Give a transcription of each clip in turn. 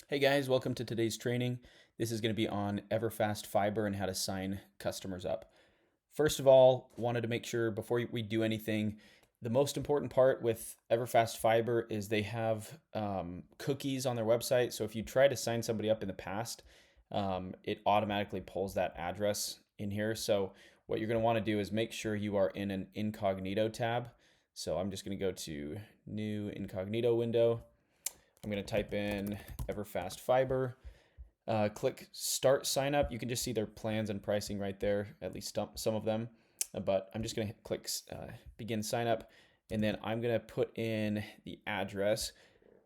Hey guys, welcome to today's training. This is going to be on EverFast Fiber and how to sign customers up. First of all, wanted to make sure before we do anything, the most important part with EverFast Fiber is they have cookies on their website. So if you try to sign somebody up in the past, it automatically pulls that address in here. So what you're going to want to do is make sure you are in an incognito tab. So I'm just going to go to new incognito window. I'm going to type in EverFast Fiber. Click Start Sign Up. You can just see their plans and pricing right there, at least some of them. But I'm just going to click Begin Sign Up, and then I'm going to put in the address.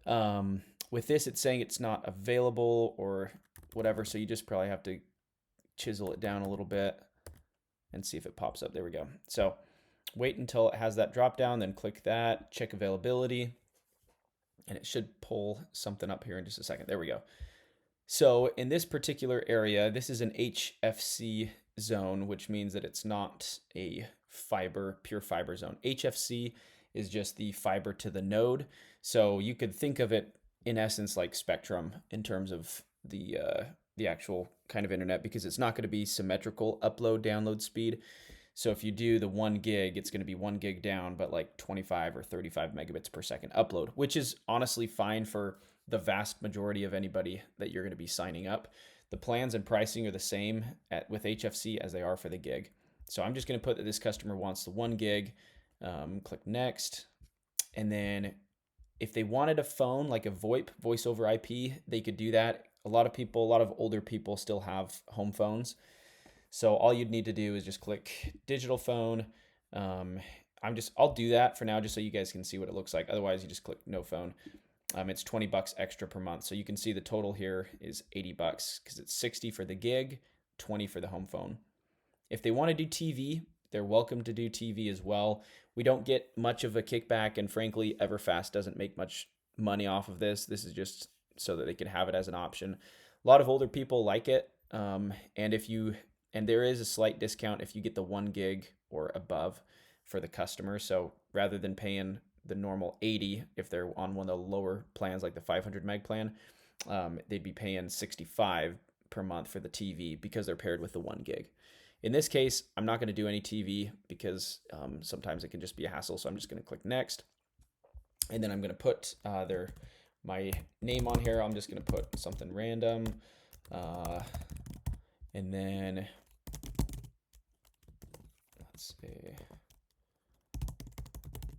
With this, it's saying it's not available or whatever, so you just probably have to chisel it down a little bit and see if it pops up. There we go. So wait until it has that drop down, then click that, check availability, and it should pull something up here in just a second. There we go. So in this particular area, this is an HFC zone, which means that it's not a pure fiber zone. HFC is just the fiber to the node. So you could think of it in essence like Spectrum in terms of the actual kind of internet, because it's not going to be symmetrical upload download speed. So if you do the 1 gig, it's going to be 1 gig down, but like 25 or 35 megabits per second upload, which is honestly fine for the vast majority of anybody that you're going to be signing up. The plans and pricing are the same with HFC as they are for the gig. So I'm just going to put that this customer wants the 1 gig, click next. And then if they wanted a phone, like a VoIP, voice over IP, they could do that. A lot of older people still have home phones. So all you'd need to do is just click digital phone. I'll do that for now just so you guys can see what it looks like. Otherwise, you just click no phone. It's $20 extra per month. So you can see the total here is $80 because it's 60 for the gig, 20 for the home phone. If they want to do TV, they're welcome to do TV as well. We don't get much of a kickback, and frankly, EverFast doesn't make much money off of this. This is just so that they can have it as an option. A lot of older people like it, and there is a slight discount if you get the 1 gig or above for the customer. So rather than paying the normal 80, if they're on one of the lower plans like the 500 meg plan, they'd be paying 65 per month for the TV because they're paired with the 1 gig. In this case, I'm not going to do any TV because sometimes it can just be a hassle. So I'm just going to click next, and then I'm going to put my name on here. I'm just going to put something random, and then let's see.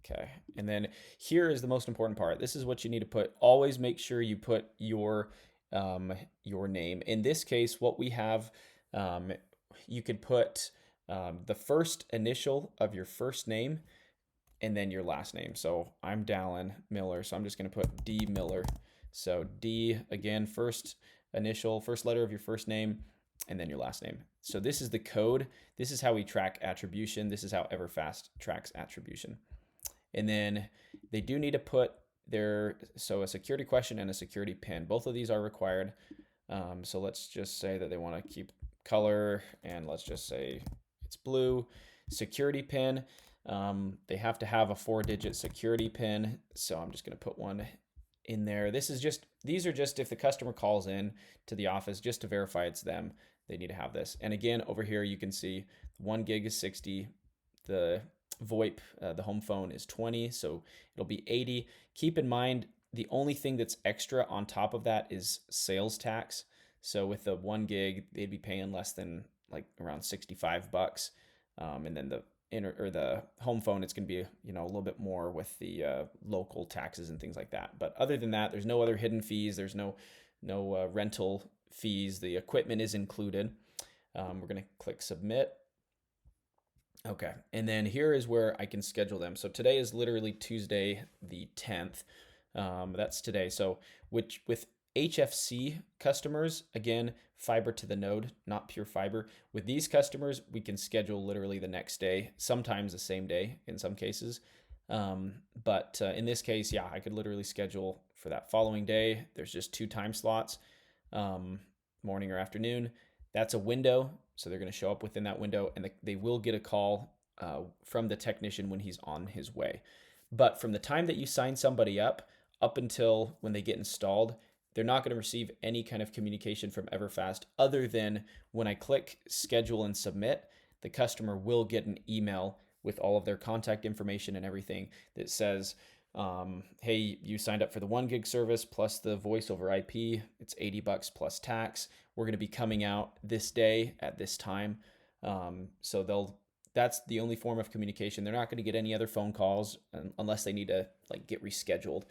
Okay, and then here is the most important part. This is what you need to put. Always make sure you put your name. In this case, what we have, you could put the first initial of your first name and then your last name. So I'm Dallin Miller, so I'm just going to put D Miller. So D, again, first initial, first letter of your first name, and then your last name. So this is the code. This is how we track attribution. This is how EverFast tracks attribution. And then they do need to put a security question and a security pin. Both of these are required. So let's just say that they want to keep color, and let's just say it's blue. Security pin. They have to have a 4-digit security pin. So I'm just going to put one in there. These are just if the customer calls in to the office just to verify it's them, they need to have this. And again, over here, you can see 1 gig is 60. The VoIP, the home phone, is 20, so it'll be 80. Keep in mind, the only thing that's extra on top of that is sales tax. So with the 1 gig, they'd be paying less than like around $65. And then the home phone, it's going to be a little bit more with the local taxes and things like that. But other than that, there's no other hidden fees. There's no rental fees. The equipment is included. We're going to click submit. Okay, and then here is where I can schedule them. So today is literally Tuesday the 10th. That's today. So with HFC customers, again, fiber to the node, not pure fiber. With these customers, we can schedule literally the next day, sometimes the same day in some cases. But in this case, yeah, I could literally schedule for that following day. There's just 2 time slots, morning or afternoon. That's a window. So they're going to show up within that window, and they will get a call from the technician when he's on his way. But from the time that you sign somebody up until when they get installed, they're not going to receive any kind of communication from EverFast other than when I click schedule and submit, the customer will get an email with all of their contact information and everything that says, hey, you signed up for the 1 gig service plus the voice over IP. It's $80 plus tax. We're going to be coming out this day at this time. So that's the only form of communication. They're not going to get any other phone calls unless they need to like get rescheduled.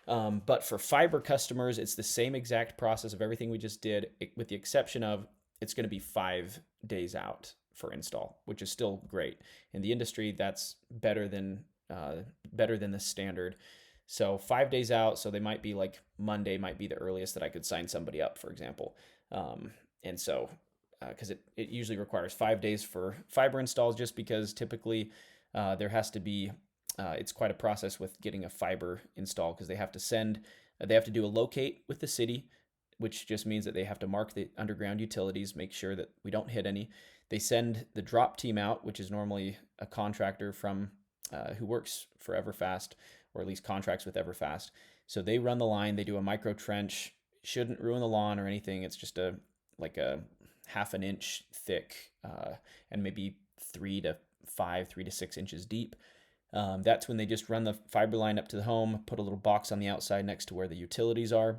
But for fiber customers, it's the same exact process of everything we just did, with the exception of it's going to be 5 days out for install, which is still great. In the industry, that's better than the standard. So 5 days out. So they might be like Monday might be the earliest that I could sign somebody up, for example. And so because it usually requires 5 days for fiber installs, just because typically there has to be it's quite a process with getting a fiber install, because they have to do a locate with the city, which just means that they have to mark the underground utilities, make sure that we don't hit any. They send the drop team out, which is normally a contractor from who works for EverFast, or at least contracts with EverFast. So they run the line, they do a micro trench, shouldn't ruin the lawn or anything. It's just a half an inch thick and maybe 3 to 6 inches deep. That's when they just run the fiber line up to the home, put a little box on the outside next to where the utilities are.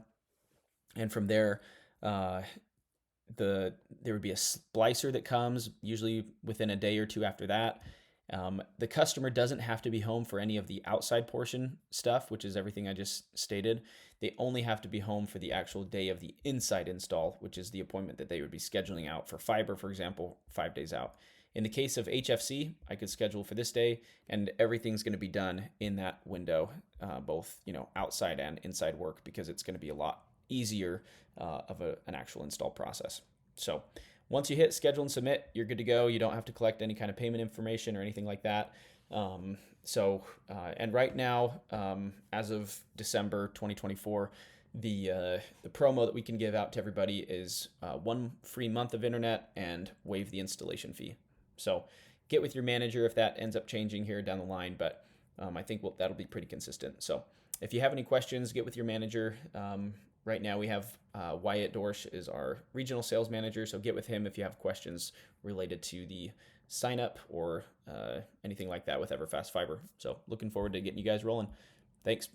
And from there, there would be a splicer that comes usually within a day or two after that. The customer doesn't have to be home for any of the outside portion stuff, which is everything I just stated. They only have to be home for the actual day of the inside install, which is the appointment that they would be scheduling out for fiber, for example, 5 days out. In the case of HFC, I could schedule for this day, and everything's going to be done in that window, both outside and inside work, because it's going to be a lot easier of an actual install process. So once you hit schedule and submit, you're good to go. You don't have to collect any kind of payment information or anything like that. And right now, as of December 2024, the promo that we can give out to everybody is 1 free month of internet and waive the installation fee. So get with your manager if that ends up changing here down the line, but I think that'll be pretty consistent. So if you have any questions, get with your manager. Right now we have Wyatt Dorsch is our regional sales manager, so get with him if you have questions related to the sign up or anything like that with EverFast Fiber. So looking forward to getting you guys rolling. Thanks.